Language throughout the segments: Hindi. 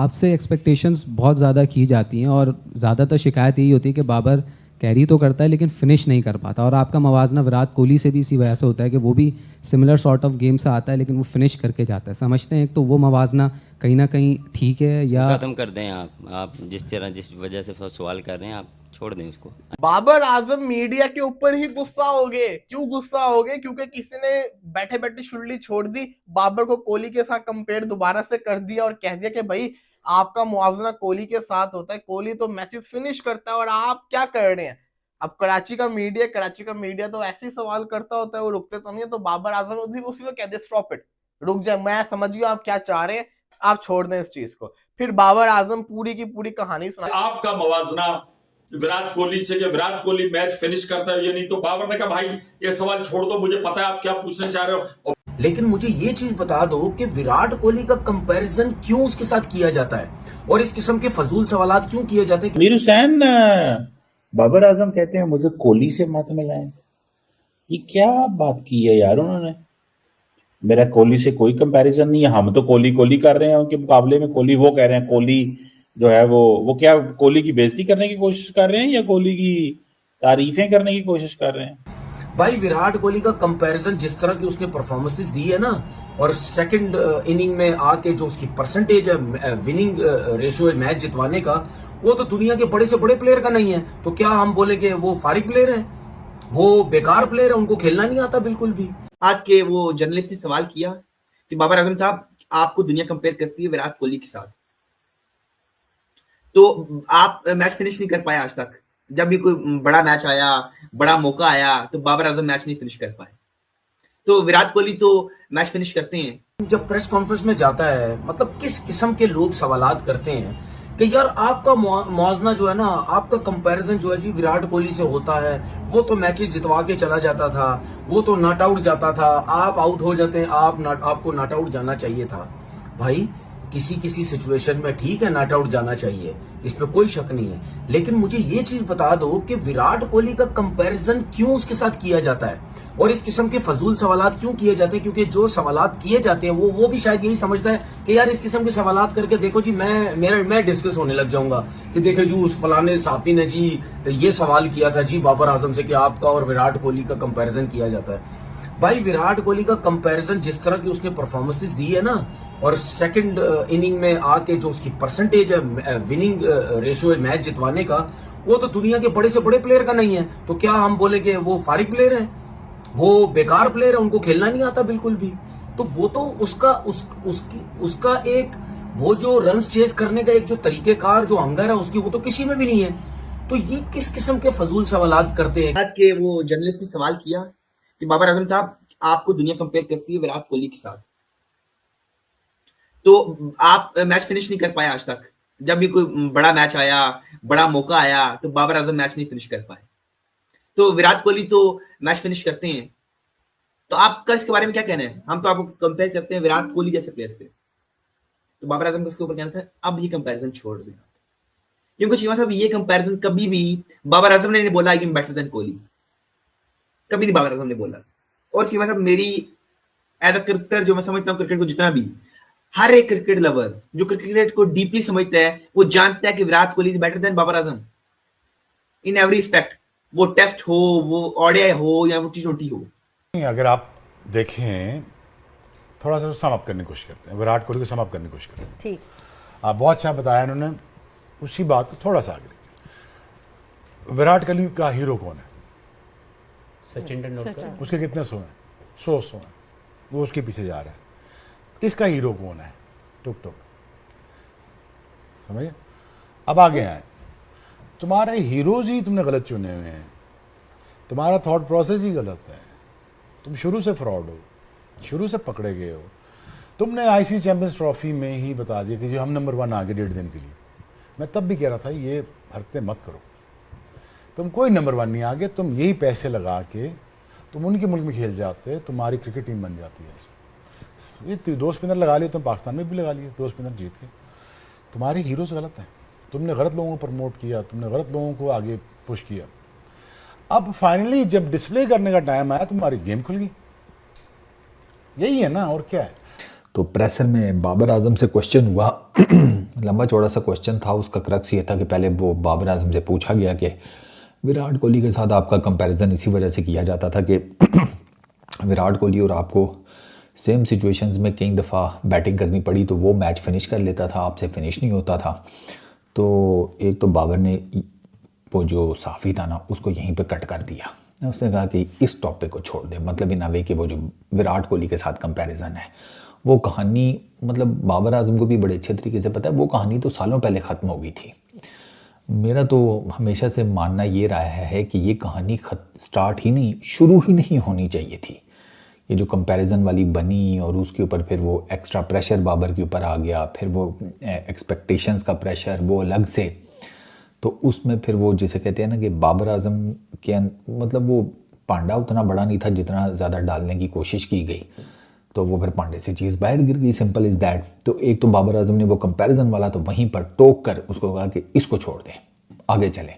आपसे एक्सपेक्टेशंस बहुत ज़्यादा की जाती हैं और ज़्यादातर शिकायत यही होती है कि बाबर कैरी तो करता है लेकिन फिनिश नहीं कर पाता, और आपका मवाजना विराट कोहली से भी इसी वजह से होता है कि वो भी सिमिलर सॉर्ट ऑफ गेम से आता है लेकिन वो फिनिश करके जाता है। समझते हैं तो वो मवाजना कहीं ना कहीं ठीक है या ख़त्म कर दें आप जिस वजह से सवाल कर रहे हैं आप छोड़ दें उसको। बाबर आजम मीडिया के ऊपर ही गुस्सा हो गए। क्यों गुस्सा हो गए? क्योंकि किसी ने बैठे बैठे शुल्ली छोड़ दी, बाबर को कोहली के साथ कंपेयर दोबारा से कर दिया और कह दिया कि भाई आपका मुआवजा कोहली के साथ होता है, कोहली तो मैचेस फिनिश करता है और आप क्या कर रहे हैं। अब कराची का मीडिया तो ऐसे ही सवाल करता होता है, वो रुकते तो नहीं है। तो बाबर आजम उसी में कह दे स्टॉप इट, रुक जाए, मैं समझ गया आप क्या चाह रहे हैं, आप छोड़ दें इस चीज को। फिर बाबर आजम पूरी की पूरी कहानी सुना। आपका मवाजना विराट कोहली से कि विराट कोहली मैच फिनिश करता है ये नहीं, तो बाबर ने कहा भाई ये सवाल छोड़ दो, मुझे पता है आप क्या पूछना चाह रहे हो। लेकिन मुझे ये चीज बता दो कि विराट कोहली का कंपैरिजन क्यों उसके साथ किया जाता है और इस किस्म के फजूल सवालात क्यों किए जाते हैं। मीर हुसैन बाबर आजम कहते हैं मुझे कोहली से मत मिलाएं। ये क्या बात की है यार उन्होंने? मेरा कोहली से कोई कंपैरिजन नहीं है, हम तो कोहली कोहली कर रहे हैं उनके मुकाबले में। कोहली वो कह रहे हैं, कोहली जो है वो क्या कोहली की बेइज्जती करने की कोशिश कर रहे हैं या कोहली की तारीफें करने की कोशिश कर रहे हैं? भाई विराट कोहली का कंपैरिजन जिस तरह की उसने परफॉर्मेंसेस दी है ना, और सेकंड इनिंग में आके जो उसकी परसेंटेज है विनिंग रेशियो है मैच जितवाने का, वो तो दुनिया के बड़े से बड़े प्लेयर का नहीं है। तो क्या हम बोले कि वो फारिग प्लेयर है, वो बेकार प्लेयर है, उनको खेलना नहीं आता बिल्कुल भी। आज के वो जर्नलिस्ट ने सवाल किया कि बाबर आजम साहब आपको दुनिया कंपेयर करती है विराट कोहली के साथ, तो आप मैच फिनिश नहीं कर पाए आज तक। जब भी कोई बड़ा मैच आया, बड़ा मौका आया, तो बाबर आजम मैच नहीं फिनिश कर पाए। तो विराट कोहली तो मैच फिनिश करते हैं। जब प्रेस कॉन्फ्रेंस में जाता है, मतलब किस किस्म के लोग सवालात करते हैं कि यार आपका मुआवजा जो है ना, आपका कंपैरिजन जो है जी विराट कोहली से होता है, वो तो मैचेस जितवा के चला जाता था, वो तो नॉट आउट जाता था, आप आउट हो जाते हैं, आपको नॉट आउट जाना चाहिए था। भाई किसी किसी सिचुएशन में ठीक है नॉट आउट जाना चाहिए, इसमें कोई शक नहीं है, लेकिन मुझे ये चीज बता दो कि विराट कोहली का कंपैरिजन क्यों उसके साथ किया जाता है और इस किस्म के फजूल सवालात क्यों किए जाते हैं। क्योंकि जो सवालात किए जाते हैं वो भी शायद यही समझता है कि यार इस किस्म के सवालात करके देखो जी मैं डिस्कस होने लग जाऊंगा कि देखो जी उस फलाने साफी ने जी ये सवाल किया था जी बाबर आजम से कि आपका और विराट कोहली का कंपैरिजन किया जाता है। भाई विराट कोहली का कंपैरिजन जिस तरह की उसने परफॉर्मेंसेस दी है ना, और सेकंड इनिंग में आके जो उसकी परसेंटेज है विनिंग रेशियो है मैच जितवाने का, वो तो दुनिया के बड़े से बड़े प्लेयर का नहीं है। तो क्या हम बोले कि वो फारिग प्लेयर है, वो बेकार प्लेयर है, उनको खेलना नहीं आता बिल्कुल भी। तो वो तो उसका एक वो जो रन चेज करने का एक जो तरीकेकार जो हंगर है उसकी, वो तो किसी में भी नहीं है। तो ये किस किस्म के फजूल सवालात करते हैं। आज के वो जर्नलिस्ट ने सवाल किया कि बाबर आजम साहब आपको दुनिया कंपेयर करती है विराट कोहली के साथ, तो आप मैच फिनिश नहीं कर पाए आज तक। जब भी कोई बड़ा मैच आया, बड़ा मौका आया, तो बाबर आजम मैच नहीं फिनिश कर पाए। तो विराट कोहली तो मैच फिनिश करते हैं। तो आपका इसके बारे में क्या कहना है? हम तो आपको कंपेयर करते हैं विराट कोहली जैसे प्लेयर से, तो बाबर आजम का इसके ऊपर कहना था अब ये कंपैरिजन छोड़ दें, क्योंकि चीमा साहब ये कंपैरिजन कभी भी बाबर आजम ने नहीं बोला कि बेटर देन कोहली, कभी नहीं बाबर आजम ने बोला। और चीमा साहब मेरी एज अ क्रिकेटर जो मैं समझता हूँ क्रिकेट को, जितना भी हर एक क्रिकेट लवर जो क्रिकेट को डीपली समझता है वो जानता है कि Virat Kohli is better than Babar Azam in every respect, वो टेस्ट हो, वो ओडीआई हो या वो T20 हो। अगर आप देखें थोड़ा सा सम अप करने की कोशिश करते हैं, विराट कोहली को सम अप करने की कोशिश करते हैं। ठीक, आप बहुत अच्छा बताया उन्होंने, उसी बात को थोड़ा सा आगे लेके। विराट कोहली का हीरो कौन है? सचिन तेंदुलकर। उसके कितने सो हैं? 100 हैं, वो उसके पीछे जा रहा है। इसका हीरो कौन है? टुक टुक, समझिए। अब आगे आए, तुम्हारे हीरोज ही तुमने गलत चुने हुए हैं, तुम्हारा थॉट प्रोसेस ही गलत है, तुम शुरू से फ्रॉड हो, शुरू से पकड़े गए हो। तुमने आईसी चैंपियंस ट्रॉफी में ही बता दिया कि जो हम नंबर 1 आगे 1.5 दिन के लिए। मैं तब भी कह रहा था ये हरकतें मत करो, तुम कोई नंबर 1 नहीं आगे, तुम यही पैसे लगा के तुम उनके मुल्क में खेल जाते, तुम्हारी क्रिकेट टीम बन जाती है। ये 2 स्पिनर लगा लिए, तुम पाकिस्तान में भी लगा लिए, 2 स्पिनर जीत के। तुम्हारे हीरोज गलत हैं, तुमने गलत लोगों को प्रमोट किया, तुमने गलत लोगों को आगे पुश किया। अब फाइनली जब डिस्प्ले करने का टाइम आया तुम्हारी गेम खुल गई, यही है ना, और क्या है। तो प्रेशर में बाबर आजम से क्वेश्चन हुआ। लंबा चौड़ा सा क्वेश्चन था, उसका क्रक्स ये था कि पहले वो बाबर आजम से पूछा गया कि विराट कोहली के साथ आपका कंपैरिजन इसी वजह से किया जाता था कि विराट कोहली और आपको सेम सिचुएशंस में कई दफ़ा बैटिंग करनी पड़ी तो वो मैच फिनिश कर लेता था, आपसे फिनिश नहीं होता था। तो एक तो बाबर ने वो जो साफ़ी था ना उसको यहीं पे कट कर दिया। उसने कहा कि इस टॉपिक को छोड़ दे, मतलब इन अ वे कि वो जो विराट कोहली के साथ कंपैरिजन है वो कहानी, मतलब बाबर आजम को भी बड़े अच्छे तरीके से पता है वो कहानी तो सालों पहले ख़त्म हो गई थी। मेरा तो हमेशा से मानना ये रहा है कि ये कहानी स्टार्ट ही नहीं, शुरू ही नहीं होनी चाहिए थी। ये जो कंपैरिजन वाली बनी और उसके ऊपर फिर वो एक्स्ट्रा प्रेशर बाबर के ऊपर आ गया, फिर वो एक्सपेक्टेशंस का प्रेशर वो अलग से, तो उसमें फिर वो जिसे कहते हैं ना कि बाबर आजम के मतलब वो पांडा उतना बड़ा नहीं था जितना ज़्यादा डालने की कोशिश की गई, तो वो फिर पांडे से चीज़ बाहर गिर गई, सिंपल इज़ दैट। तो एक तो बाबर आजम ने वो कंपैरिजन वाला तो वहीं पर टोक कर उसको कहा कि इसको छोड़ दें, आगे चले।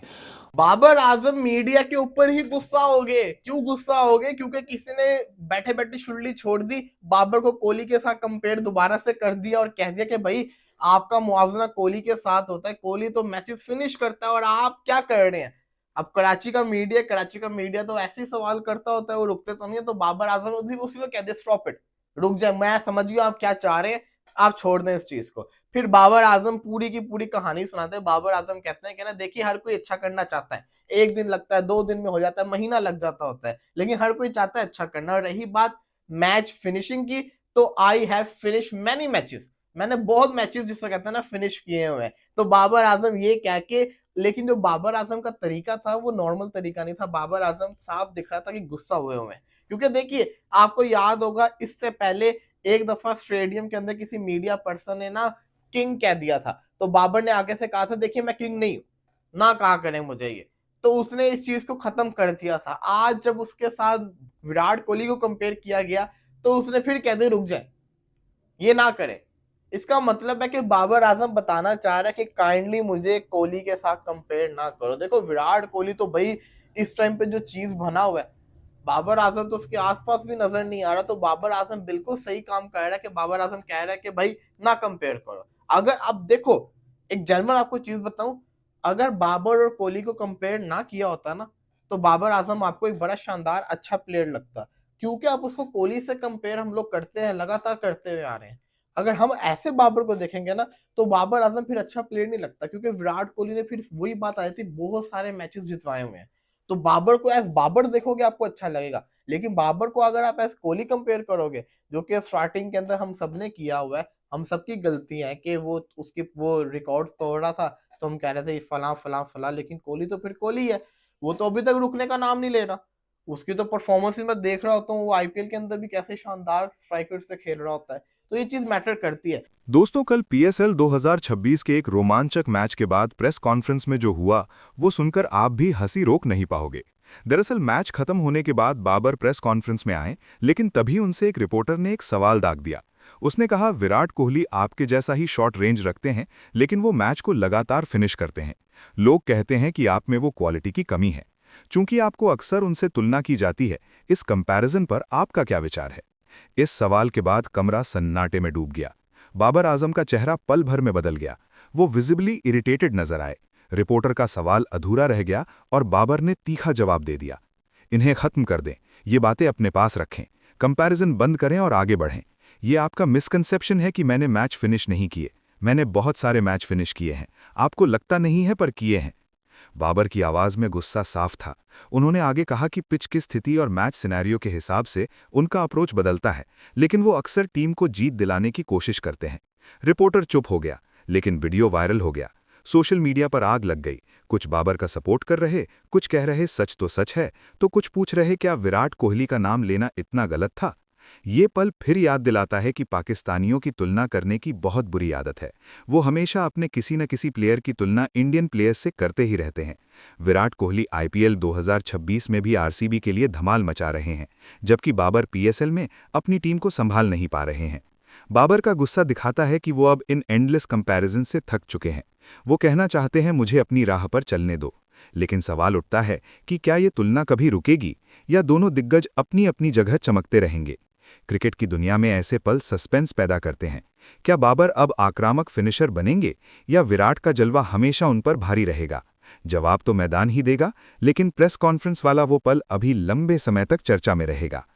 बाबर आजम मीडिया के ऊपर ही गुस्सा हो गए। क्यों गुस्सा हो गए? क्योंकि किसी ने बैठे बैठे शुल्ली छोड़ दी, बाबर को कोहली के साथ कंपेयर दोबारा से कर दिया और कह दिया कि भाई आपका मुआवजा कोहली के साथ होता है, कोहली तो मैचेस फिनिश करता है और आप क्या कर रहे हैं। अब कराची का मीडिया तो ऐसे ही सवाल करता होता है, वो रुकते तो नहीं है। तो बाबर आजम उसी में कह दे स्टॉप इट, रुक जाए, मैं समझ गया आप क्या चाह रहे हैं, आप छोड़ दें इस चीज को। फिर बाबर आजम पूरी की पूरी कहानी सुनाते हैं। बाबर आजम कहते हैं कि ना देखिए हर कोई अच्छा करना चाहता है, एक दिन लगता है, 2 दिन में हो जाता है, महीना लग जाता होता है, लेकिन हर कोई चाहता है अच्छा करना। और रही बात मैच फिनिशिंग की, तो I have finish many matches, मैंने बहुत मैचेस जिसको कहते हैं ना फिनिश किए हुए हैं। तो बाबर आजम ये कह के, लेकिन जो बाबर आजम का तरीका था वो नॉर्मल तरीका नहीं था। बाबर आजम साफ दिख रहा था कि गुस्सा हुए हुए हैं। क्योंकि देखिए आपको याद होगा इससे पहले एक दफा स्टेडियम के अंदर किसी मीडिया पर्सन ने ना किंग कह दिया था, तो बाबर ने आगे से कहा था देखिए मैं किंग नहीं हूं, ना कहा करें मुझे ये, तो उसने इस चीज को खत्म कर दिया था। आज जब उसके साथ विराट कोहली को कंपेयर किया गया तो उसने फिर कह दिया रुक जाए, ये ना करें। इसका मतलब है कि बाबर आजम बताना चाह रहा है कि काइंडली मुझे कोहली के साथ कंपेयर ना करो। देखो विराट कोहली तो भाई इस टाइम पे जो चीज बना हुआ है, बाबर आजम तो उसके आसपास भी नजर नहीं आ रहा। तो बाबर आजम बिल्कुल सही काम कर रहा है कि बाबर आजम कह रहा है कि भाई ना कंपेयर करो। अगर अब देखो एक जनरल आपको चीज बताऊं, अगर बाबर और कोहली को कंपेयर ना किया होता ना तो बाबर आजम आपको एक बड़ा शानदार अच्छा प्लेयर लगता, क्योंकि आप उसको कोहली से कंपेयर हम लोग करते हैं, लगातार करते हुए आ रहे हैं। अगर हम ऐसे बाबर को देखेंगे ना तो बाबर आजम फिर अच्छा प्लेयर नहीं लगता, क्योंकि विराट कोहली ने फिर वही बात आई थी, बहुत सारे मैचेस जितवाए हुए हैं। तो बाबर को एज बाबर देखोगे आपको अच्छा लगेगा, लेकिन बाबर को अगर आप एज कोहली कंपेयर करोगे, जो कि स्टार्टिंग के अंदर हम सबने किया हुआ है, हम सबकी गलती है कि वो उसकी वो रिकॉर्ड तोड़ रहा था तो हम कह रहे थे फला फला फला, लेकिन कोहली तो फिर कोहली है, वो तो अभी तक रुकने का नाम नहीं ले रहा। उसकी तो परफॉर्मेंस मैं देख रहा होता हूँ, वो आईपीएल के अंदर भी कैसे शानदार स्ट्राइक रेट से खेल रहा होता है, तो ये चीज मैटर करती है। दोस्तों कल पीएसएल 2026 के एक रोमांचक मैच के बाद प्रेस कॉन्फ्रेंस में जो हुआ वो सुनकर आप भी हंसी रोक नहीं पाओगे। दरअसल मैच खत्म होने के बाद बाबर प्रेस कॉन्फ्रेंस में आए, लेकिन तभी उनसे एक रिपोर्टर ने एक सवाल दाग दिया। उसने कहा विराट कोहली आपके जैसा ही शॉर्ट रेंज रखते हैं, लेकिन वो मैच को लगातार फिनिश करते हैं। लोग कहते हैं कि आप में वो क्वालिटी की कमी है। चूंकि आपको अक्सर उनसे तुलना की जाती है, इस कंपैरिजन पर आपका क्या विचार है? इस सवाल के बाद कमरा सन्नाटे में डूब गया। बाबर आजम का चेहरा पल भर में बदल गया। वो विजिबली इरिटेटेड नजर आए। रिपोर्टर का सवाल अधूरा रह गया और बाबर ने तीखा जवाब दे दिया, इन्हें खत्म कर दें, ये बातें अपने पास रखें, कंपैरिजन बंद करें और आगे बढ़ें। ये आपका मिसकंसेप्शन है कि मैंने मैच फिनिश नहीं किए। मैंने बहुत सारे मैच फिनिश किए हैं, आपको लगता नहीं है पर किए हैं। बाबर की आवाज में गुस्सा साफ था। उन्होंने आगे कहा कि पिच की स्थिति और मैच सिनेरियो के हिसाब से उनका अप्रोच बदलता है, लेकिन वो अक्सर टीम को जीत दिलाने की कोशिश करते हैं। रिपोर्टर चुप हो गया, लेकिन वीडियो वायरल हो गया। सोशल मीडिया पर आग लग गई। कुछ बाबर का सपोर्ट कर रहे, कुछ कह रहे सच तो सच है, तो कुछ पूछ रहे क्या विराट कोहली का नाम लेना इतना गलत था। ये पल फिर याद दिलाता है कि पाकिस्तानियों की तुलना करने की बहुत बुरी आदत है। वो हमेशा अपने किसी न किसी प्लेयर की तुलना इंडियन प्लेयर्स से करते ही रहते हैं। विराट कोहली आईपीएल 2026 में भी आरसीबी के लिए धमाल मचा रहे हैं, जबकि बाबर पीएसएल में अपनी टीम को संभाल नहीं पा रहे हैं। बाबर का गुस्सा दिखाता है कि वो अब इन एंडलेस कंपैरिजन से थक चुके हैं। वो कहना चाहते हैं मुझे अपनी राह पर चलने दो, लेकिन सवाल उठता है कि क्या ये तुलना कभी रुकेगी या दोनों दिग्गज अपनी अपनी जगह चमकते रहेंगे। क्रिकेट की दुनिया में ऐसे पल सस्पेंस पैदा करते हैं। क्या बाबर अब आक्रामक फिनिशर बनेंगे या विराट का जलवा हमेशा उन पर भारी रहेगा? जवाब तो मैदान ही देगा, लेकिन प्रेस कॉन्फ्रेंस वाला वो पल अभी लंबे समय तक चर्चा में रहेगा।